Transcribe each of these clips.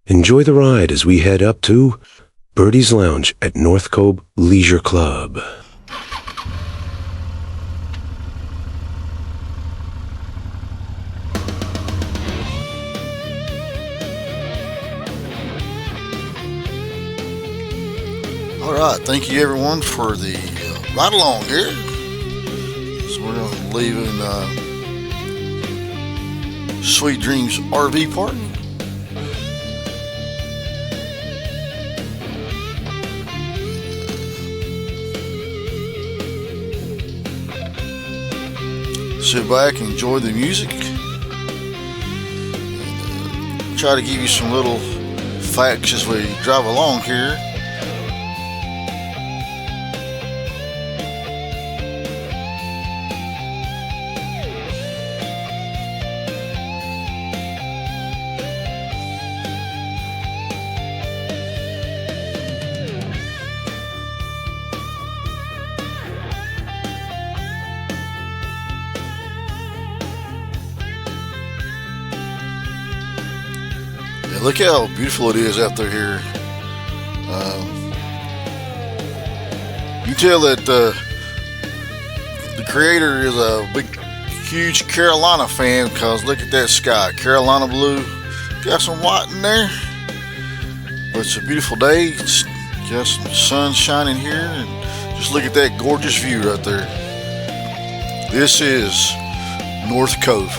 Enjoy the ride as we head up to Birdie's Lounge at North Cove Leisure Club. All right, thank you everyone for the ride along here. So we're going to leave in Sweet Dreams RV Park. Sit back and enjoy the music. Try to give you some little facts as we drive along here. Look how beautiful it is out there here. You can tell that the creator is a big, huge Carolina fan, because look at that sky, Carolina blue. Got some white in there, but it's a beautiful day. It's got some sun shining here, and just look at that gorgeous view right there. This is North Cove.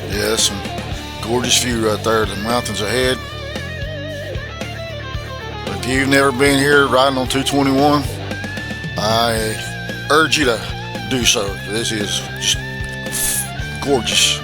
Yeah, that's some gorgeous view right there. The mountains ahead. If you've never been here riding on 221, I urge you to do so. This is just gorgeous.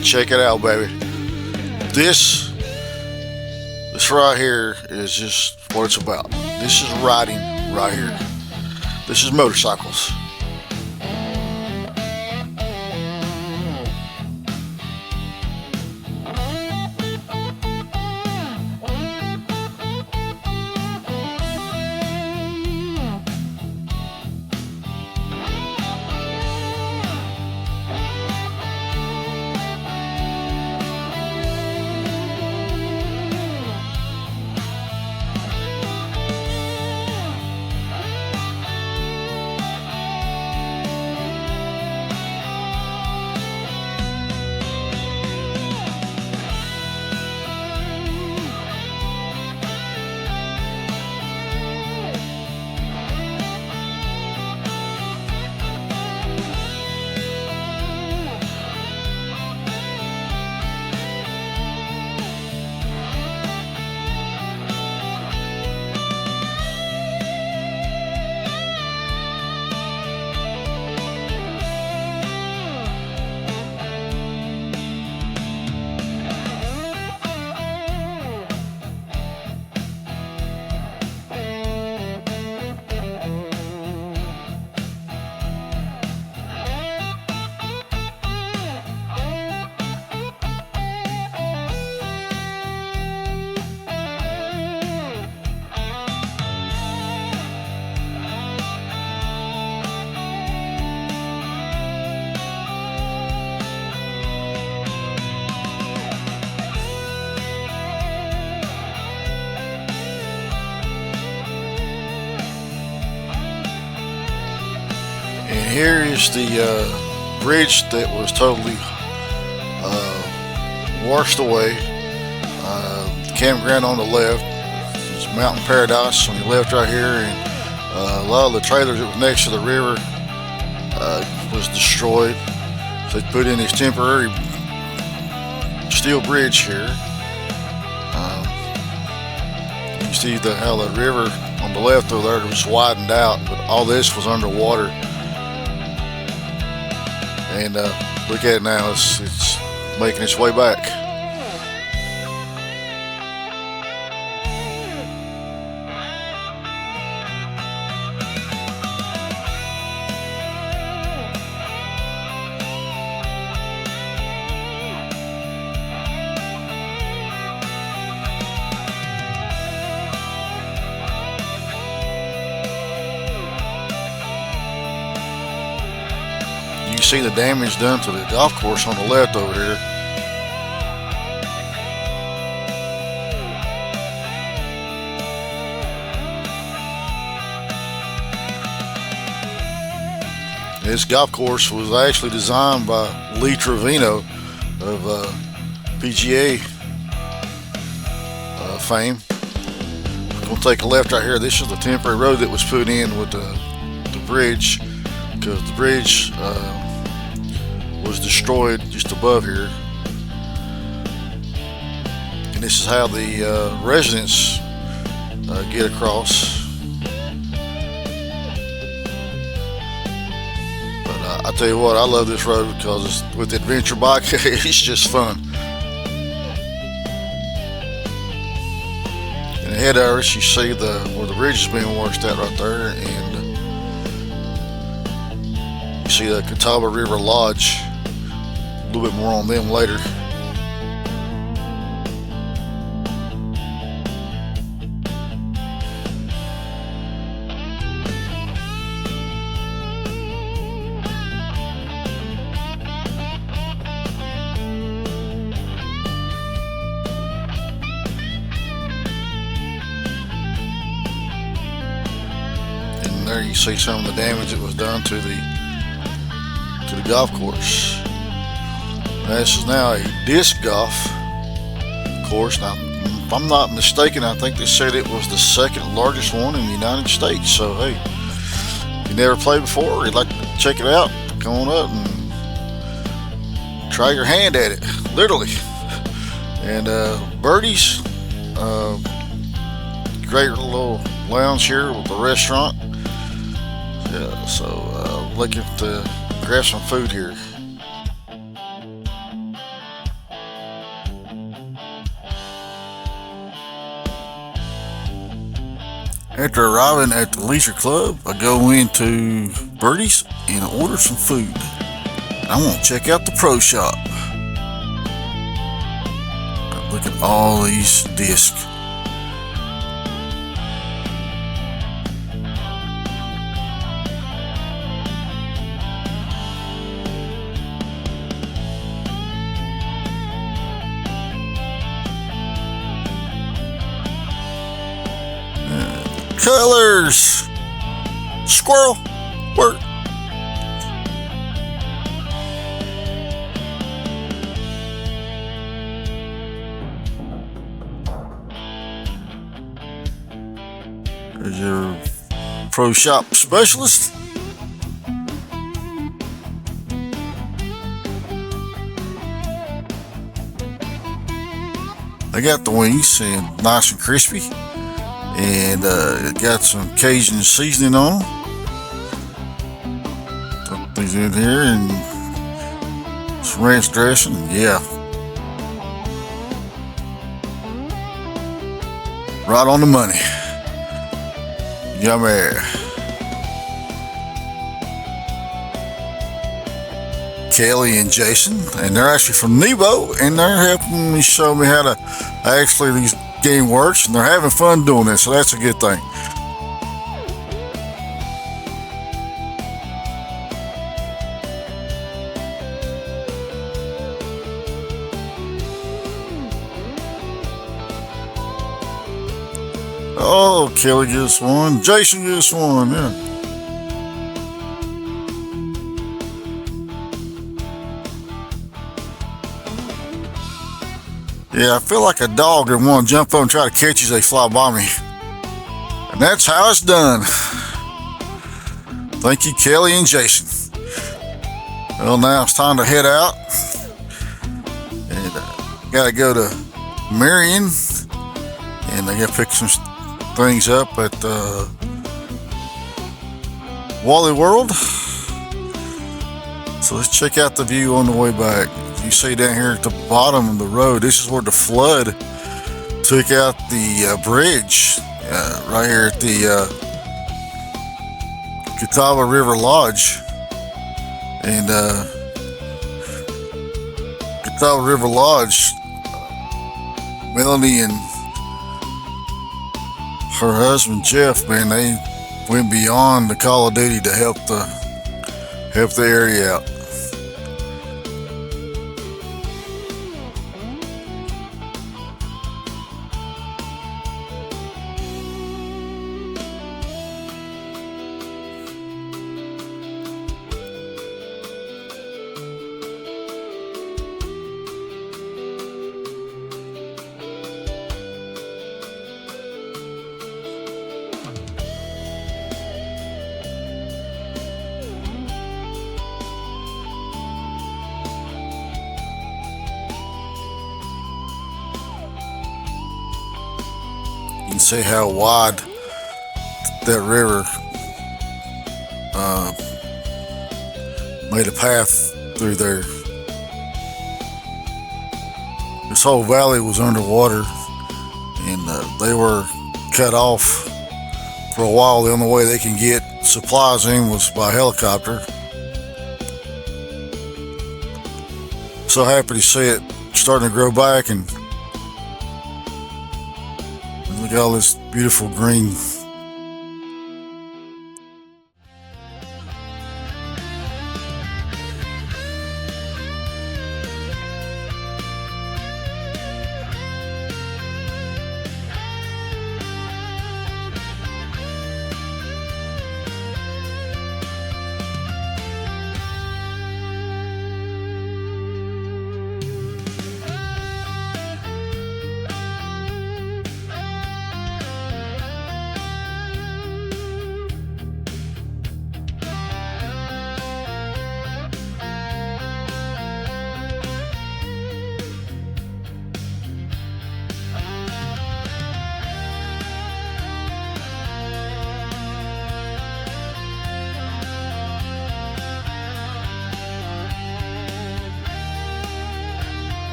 Check it out, baby. This right here is just what it's about. This is riding right here. This is motorcycles. Here is the bridge that was totally washed away. Campground on the left. It's Mountain Paradise on your left right here, and a lot of the trailers that was next to the river was destroyed. So they put in this temporary steel bridge here. You see how the river on the left over there was widened out, but all this was underwater. And look at it now, it's making its way back. You see the damage done to the golf course on the left over here. This golf course was actually designed by Lee Trevino of PGA fame. We're going to take a left right here. This is the temporary road that was put in with the bridge, because the bridge was destroyed just above here. And this is how the residents get across. But I tell you what, I love this road because it's, with the adventure bike, it's just fun. And ahead of us, you see where the bridge is being washed out right there, and you see the Catawba River Lodge. A little bit more on them later. And there you see some of the damage that was done to the golf course. This is now a disc golf course. Now, if I'm not mistaken, I think they said it was the second largest one in the United States. So, hey, if you never played before, or you'd like to check it out, come on up and try your hand at it, literally. And Birdie's, great little lounge here with the restaurant. Yeah, so looking to grab some food here. After arriving at the leisure club, I go into Birdie's and order some food. I want to check out the pro shop. Look at all these discs. Colors! Squirrel! Work! There's your pro shop specialist. They got the wings and nice and crispy. And it got some Cajun seasoning on them. Put these in here and some ranch dressing. Yeah, right on the money. Yummy. Kelly and Jason, and they're actually from Nebo, and they're helping me show me how to actually these game works, and they're having fun doing it, so that's a good thing. Oh, Kelly gets one, Jason gets one, yeah. Yeah, I feel like a dog and want to jump up and try to catch you as they fly by me. And that's how it's done. Thank you, Kelly and Jason. Well, now it's time to head out. And gotta go to Marion. And I gotta pick some things up at Wally World. So let's check out the view on the way back. You see down here at the bottom of the road, this is where the flood took out the bridge right here at the Catawba River Lodge. And Catawba River Lodge, Melanie and her husband Jeff, man, they went beyond the call of duty to help the area out. You can see how wide that river made a path through there. This whole valley was underwater, and they were cut off for a while. The only way they can get supplies in was by helicopter. So happy to see it starting to grow back, and look at all this beautiful green.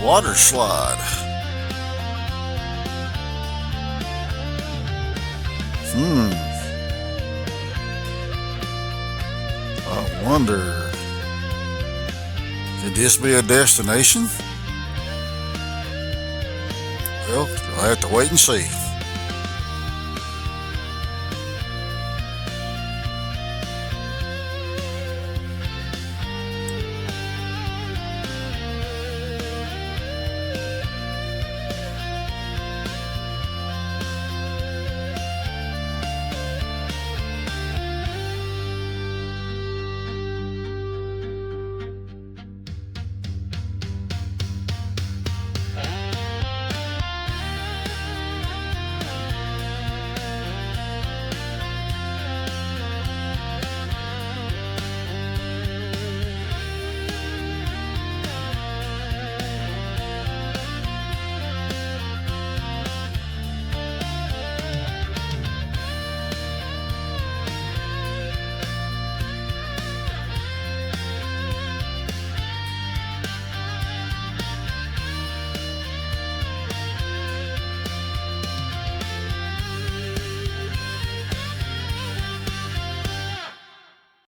Water slide. I wonder, could this be a destination? Well, I'll have to wait and see.